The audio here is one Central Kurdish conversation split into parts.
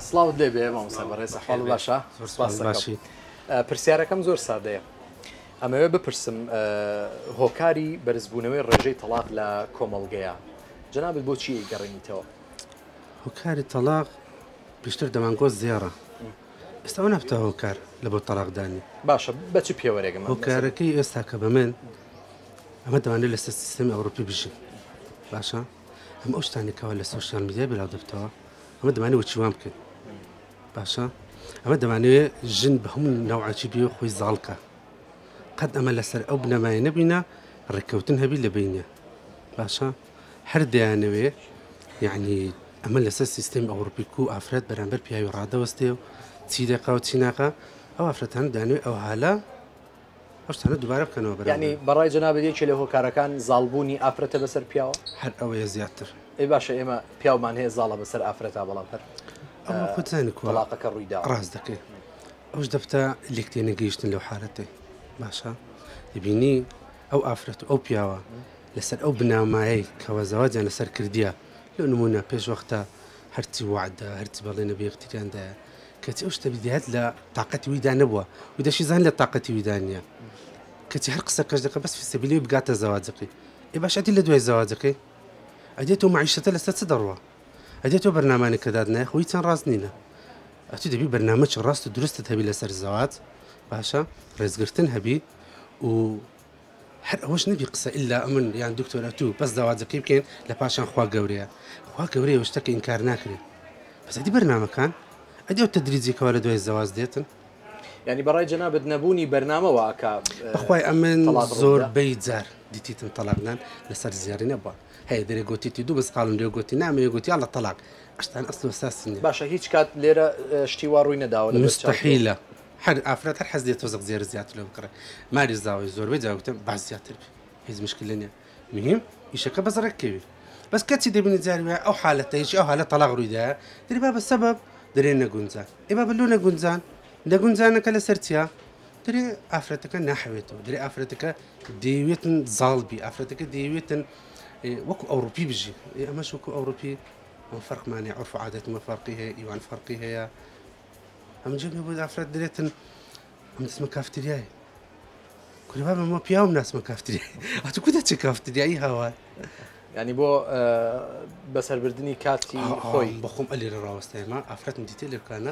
سڵاوت لێ بێ مامۆستا بەڕێز ئەحواڵ باشە؟ باشی. پرسیارەکەم زۆر سادەیە. ئەمەوێ بپرسم هۆکاری بەرزبوونەوەی ڕێژەی تەلاق لە کۆمەڵگەیە. جەنابەت بۆچی گەڕێنیتەوە؟ هۆکاری تەلاق پێشتر دەمانگۆست زێڕە. ئێستا ئەو نەفتە هۆکار لە بۆ تەلاقدانی. باشە بە چ پێوەرێکم؟ هۆکارەکەی ئێستا کە بە من ئەمە دەوانێت لەسەر سیستەمی ئەوروپی بژین. باشە؟ ئەمە ئەو شتانێکەوە لە سۆشیال میدیا بەلاو دەبتەوە ئەمە دەمانێت وەچیوان بکەین. باشە؟ ئەمە دەمانەوێت ژن بە هەموو ناوعاچی بێ خۆی زاڵکە. قەت ئەمە لەسەر ئەو بنەمایە نەبینە ڕێککەوتن هەبی لە بینە. باشە؟ هەر دەیانەوێ یعنی ئەمە لەسەر سیستەمی ئەوروپی و ئافرەت بەرامبەر پیاوی ڕادەوەستێ و چی دەقا و چی ناقا ئەو ئافرەتان دەیانەوێت ئەو حالە ئەو شتانە دووبارە بکەنەوە بەرامبەر. یعنی بەڕای جەنابەت یەکێک لە هۆکارەکان زاڵبوونی ئافرەتە بەسەر پیاوە؟ هەر ئەوەیە زیاتر. ئەی باشە ئێمە پیاومان هەیە زاڵە بەسەر ئافرەتا بەڵام هەر ئەوە خۆتزانانی تەلاقەکە ڕوویدا ڕاست دەکەی. ئەوش دەفتە لێک تێنەگەیشتن لەو حالەتەی. باشە؟ دەبینی ئەو ئافرەت و ئەو پیاوە لەسەر ئەو بنامایەی کەوە زەواجیان لەسەر کردیە لەو نمونە پێش وەختە هەرچی وعدە هەرچی بەڵێنە بە یەکتیکاندایە کەچی ئەو شتە بدیهات لە تااقەتی ویدا نەبووە و دەشی زان لە تااقەتی ویدا نیە کەچی هەر قسە کەش دەکە بەس فیسەبیلی بگاتە زەواجەکەی. ئێ باش ئەدی لە دوای زەواجەکەی ئەدێتەوە معیشەتە لەسەر چ دەڕوە ئەدێتەوە بەرنامانێکە دادنایە خۆی چەند ڕاست نینە ئەتی دەبی بەرنامە چ ڕاست و درستت هەبی لەسەر زەواج باشە ڕێزگرتن هەبی و هەر ئەوەش نەبی قسە ئللا ئەمن یان دکتۆرە تو بەس زەواجەکەی بکەین لە پاشان خوا گەورەیە خوا گەورەیە و شتەکە ئینکار ناکرێت بەس ئەدی بەرنامەکان ئەدی ئەو تەدریجێکەوە لە دوای زەواج دێتن. ینی بەڕای جەنابەت نەبوونی بەرنامەوە کە بەخوای ئەمن زۆربەی جار دیتیتن تەلاقدان لەسەر زیاری نەبووە هەیە دەرێ گوتیتی دوو بەسقاڵم لێ گوتی نامەیە گوتی ئاڵە تەلاق ئەشتان ئەسڵ وەساسی نیە. باشە هیچ کات لێرە شتی وا ڕووی نەداوە لە مستەحیلە هەر ئافرەت هەر حەز دێت تۆزەق زێر زیاتر لێ بکڕێ ماری زاوی زۆربەی جاوتم باز زیاتر هیچ مشکلە نیە مهم ئیشەکە بەزڕێککەوی بەس کەچی دەبینی جاری وایە ئەو حالەتە هیچ ئەو حالە تەلاق ڕوویدایە دەری با بە سەبەب دەرێ نەگونجان ئێمە بە لۆ نەگونجان نەگونجانەکە لەسەر چیا دەرێ ئافرەتەکە ناحەوێتەوە دەرێ ئافرەتەکە دەیەوێتن زاڵبی ئافرەتەکە دەیەوێتن وەکو ئەوروپی بژی ئەمەش وەکو ئەوروپی فەرقمانی عرف و عادەتمە فەرقی هەیە ئیوان فەرقی هەیە ئەمجا بۆ ئافرەت دەرێتن ئەم دەسمە کافتریایە کوربا بەمە پیاوم ناسمە کافتریایی ئەتو کو دەچێت کافتریایی هاوار ینی بۆ بەسەربردننی کاتی خۆی بەخۆم ئەلێرە ڕاوەستایمە ئافرەتم دیتێ لەکانە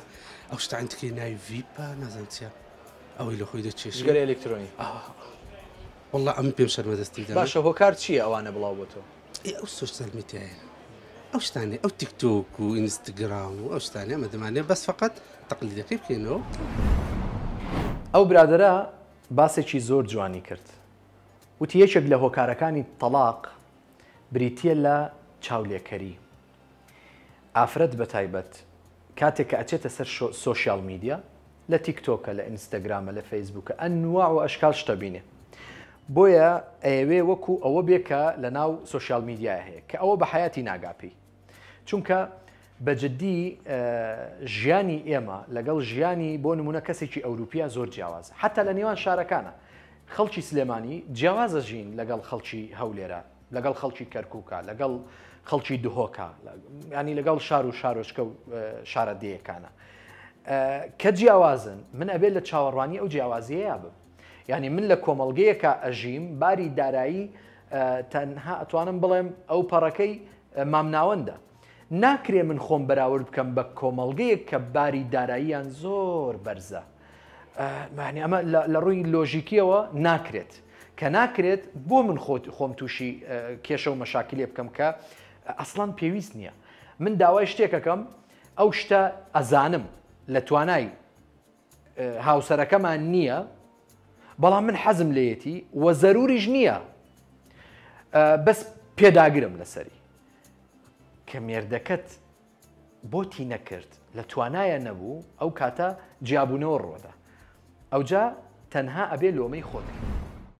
ئەو شتانتکەی ناوی ڤیپا نازانچە ئەوەی لە خۆی دەچێش گەر ئەلکترۆنی وڵا ئەم پێم شەرمە دەستی باشە هۆکار چییە ئەوانە بڵاو بۆ تۆ؟ ئەو سوۆشیال میدیایە ئەو شتانێ ئەو تیکتۆک و ئینستاگرام و ئەو شتانێ ئەمە دەمانێت بەس فەقەت تەقلیدەکەی بکەینەوە. ئەو برادرە باسێکی زۆر جوانی کرد وتی یەکێک لە هۆکارەکانی تەلاق بریتیە لە چاولێکەری ئافرەت بە تایبەت کاتێک کە ئەچێتە سەر سۆشیال میدیا لە تیکتۆکە لە ئینستاگرامە لە فەیسبووکە ئەنواع و ئەشکال شتە بینێ بۆیە ئەوێ وەکو ئەوە بێکە لە ناو سۆشیال میدیای هەیە کە ئەوە بە حیاتی ناگاپی چونکە بەجددی ژیانی ئێمە لەگەڵ ژیانی بۆ نمونە کەسێکی ئەوروپیا زۆر جیاوازە حتا لە نێوان شارەکانە خەڵکی سلێمانی جیاوازە ژین لەگەڵ خەڵکی هەولێرە لەگەڵ خەڵکی کەرکووکە لەگەڵ خەڵکی دهۆکە ینی لەگەڵ شار و شارۆچکە و شارە دەیەکانە کە جیاوازن من ئەبێت لە چاوەڕوانی ئەو جیاوازیەیە بم ینی من لە کۆمەڵگەیەکە ئەژیم باری دارایی تەنها ئەتوانم بڵێم ئەو پەڕەکەی مامناوەندە ناکرێ من خۆم بەراورد بکەم بە کۆمەڵگەیەک کە باری داراییان زۆر بەرزە ئەمە لە ڕووی لۆژیکیەوە ناکرێت کە ناکرێت بۆ من خۆم تووشی کێشە و مەشاکلێ بکەم کە ئەسڵان پێویست نییە من داوای شتێکەکەم ئەو شتە ئەزانم لە توانای هاوسەرەکەمان نییە بەڵام من حەزم لێیەتی وە زەروریش نییە بەس پێداگرم لەسەری کە مێردەکەت بۆتی نەکرد لە توانایە نەبوو ئەو کاتە جیابوونەوە ڕۆدا ئەوجا تەنها ئەبێ لۆمەی خۆت